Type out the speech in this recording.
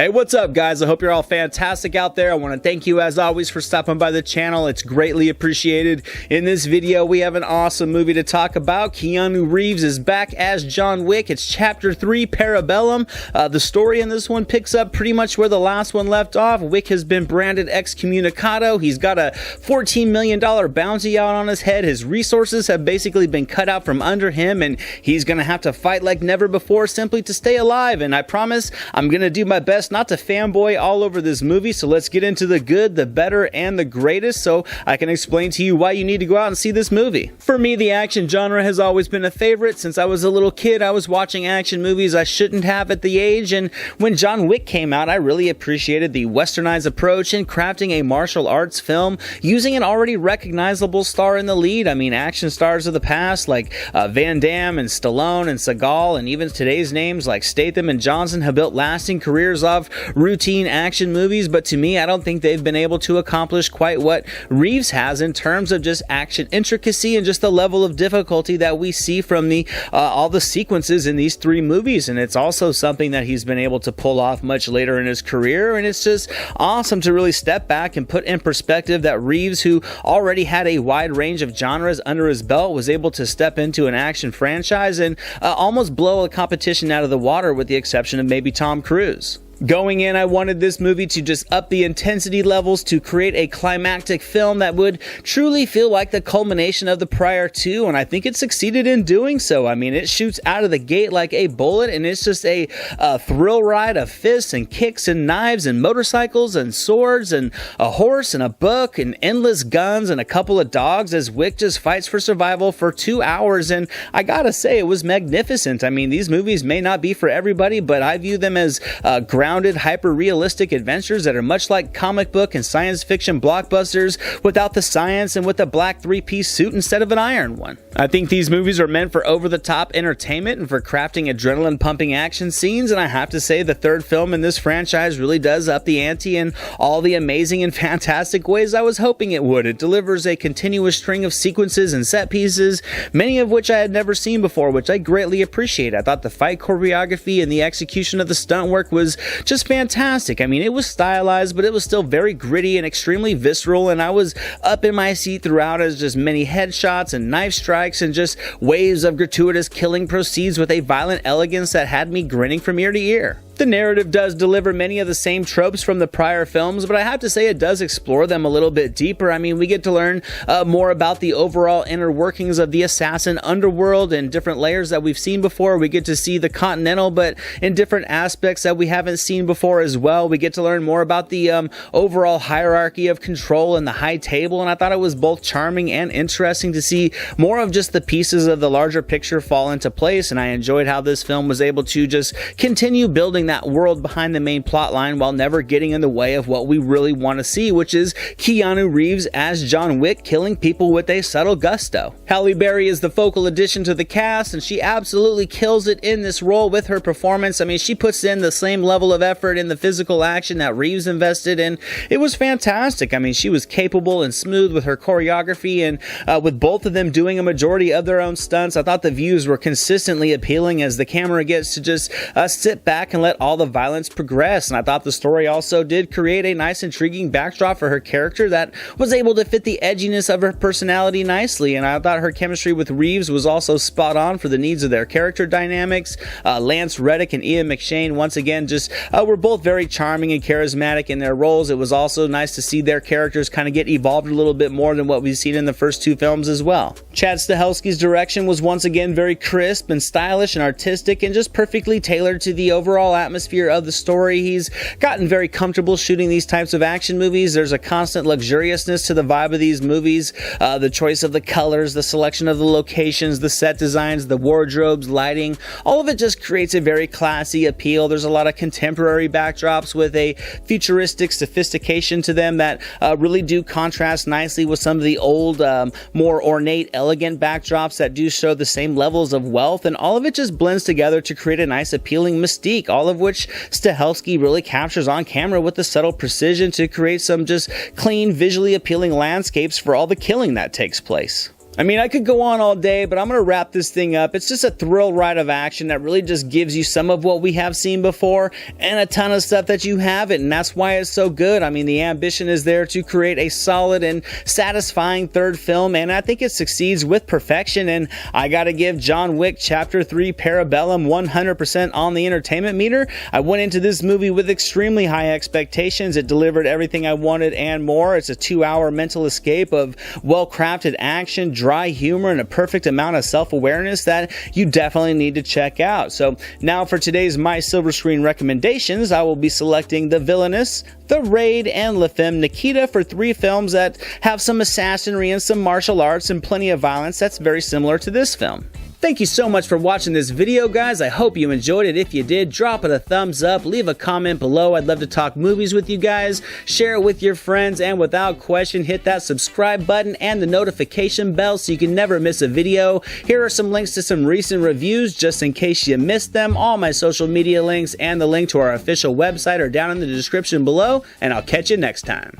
Hey, what's up, guys? I hope you're all fantastic out there. I want to thank you, as always, for stopping by the channel. It's greatly appreciated. In this video, we have an awesome movie to talk about. Keanu Reeves is back as John Wick. It's Chapter 3, Parabellum. The story in this one picks up pretty much where the last one left off. Wick has been branded excommunicado. He's got a $14 million bounty out on his head. His resources have basically been cut out from under him, and he's going to have to fight like never before simply to stay alive. And I promise I'm going to do my best not to fanboy all over this movie, so let's get into the good, the better, and the greatest so I can explain to you why you need to go out and see this movie. For me, the action genre has always been a favorite. Since I was a little kid, I was watching action movies I shouldn't have at the age, and when John Wick came out, I really appreciated the westernized approach in crafting a martial arts film using an already recognizable star in the lead. I mean, action stars of the past like Van Damme and Stallone and Seagal, and even today's names like Statham and Johnson have built lasting careers off routine action movies, but to me, I don't think they've been able to accomplish quite what Reeves has in terms of just action intricacy and just the level of difficulty that we see from the all the sequences in these three movies. And it's also something that he's been able to pull off much later in his career, and it's just awesome to really step back and put in perspective that Reeves, who already had a wide range of genres under his belt, was able to step into an action franchise and almost blow a competition out of the water, with the exception of maybe Tom Cruise. Going in, I wanted this movie to just up the intensity levels to create a climactic film that would truly feel like the culmination of the prior two, and I think it succeeded in doing so. I mean, it shoots out of the gate like a bullet, and it's just a thrill ride of fists and kicks and knives and motorcycles and swords and a horse and a book and endless guns and a couple of dogs as Wick just fights for survival for 2 hours, and I gotta say, it was magnificent. I mean, these movies may not be for everybody, but I view them as grounded, hyper-realistic adventures that are much like comic book and science fiction blockbusters without the science and with a black three-piece suit instead of an iron one. I think these movies are meant for over-the-top entertainment and for crafting adrenaline-pumping action scenes, and I have to say the third film in this franchise really does up the ante in all the amazing and fantastic ways I was hoping it would. It delivers a continuous string of sequences and set pieces, many of which I had never seen before, which I greatly appreciate. I thought the fight choreography and the execution of the stunt work was just fantastic. I mean, it was stylized, but it was still very gritty and extremely visceral, and I was up in my seat throughout as just many headshots and knife strikes and just waves of gratuitous killing proceeds with a violent elegance that had me grinning from ear to ear. The narrative does deliver many of the same tropes from the prior films, but I have to say it does explore them a little bit deeper. I mean, we get to learn more about the overall inner workings of the assassin underworld and different layers that we've seen before. We get to see the Continental, but in different aspects that we haven't seen before as well. We get to learn more about the overall hierarchy of control and the high table, and I thought it was both charming and interesting to see more of just the pieces of the larger picture fall into place, and I enjoyed how this film was able to just continue building that world behind the main plot line while never getting in the way of what we really want to see, which is Keanu Reeves as John Wick killing people with a subtle gusto. Halle is the focal addition to the cast, and she absolutely kills it in this role with her performance. I mean, she puts in the same level of effort in the physical action that Reeves invested in. It was fantastic. I mean, she was capable and smooth with her choreography, and with both of them doing a majority of their own stunts, I thought the views were consistently appealing as the camera gets to just sit back and let all the violence progress. And I thought the story also did create a nice, intriguing backdrop for her character that was able to fit the edginess of her personality nicely, and I thought her chemistry with Reeves was also spot on for the needs of their character dynamics. Lance Reddick and Ian McShane once again just were both very charming and charismatic in their roles. It was also nice to see their characters kind of get evolved a little bit more than what we've seen in the first two films as well. Chad Stahelski's direction was once again very crisp and stylish and artistic and just perfectly tailored to the overall atmosphere of the story. He's gotten very comfortable shooting these types of action movies. There's a constant luxuriousness to the vibe of these movies. The choice of the colors, the selection of the locations, the set designs, the wardrobes, lighting, all of it just creates a very classy appeal. There's a lot of contemporary backdrops with a futuristic sophistication to them that really do contrast nicely with some of the old, more ornate, elegant backdrops that do show the same levels of wealth, and all of it just blends together to create a nice appealing mystique, all of which Stahelski really captures on camera with the subtle precision to create some just clean, visually appealing landscapes for all the killing that takes place. I mean, I could go on all day, but I'm going to wrap this thing up. It's just a thrill ride of action that really just gives you some of what we have seen before and a ton of stuff that you haven't, and that's why it's so good. I mean, the ambition is there to create a solid and satisfying third film, and I think it succeeds with perfection, and I gotta give John Wick Chapter 3 Parabellum 100% on the entertainment meter. I went into this movie with extremely high expectations. It delivered everything I wanted and more. It's a 2-hour mental escape of well-crafted action, dry humor, and a perfect amount of self-awareness that you definitely need to check out. So now for today's My Silver Screen recommendations, I will be selecting The Villainous, The Raid, and La Femme Nikita for 3 films that have some assassinry and some martial arts and plenty of violence that's very similar to this film. Thank you so much for watching this video, guys. I hope you enjoyed it. If you did, drop it a thumbs up, leave a comment below. I'd love to talk movies with you guys. Share it with your friends, and without question, hit that subscribe button and the notification bell so you can never miss a video. Here are some links to some recent reviews just in case you missed them. All my social media links and the link to our official website are down in the description below, and I'll catch you next time.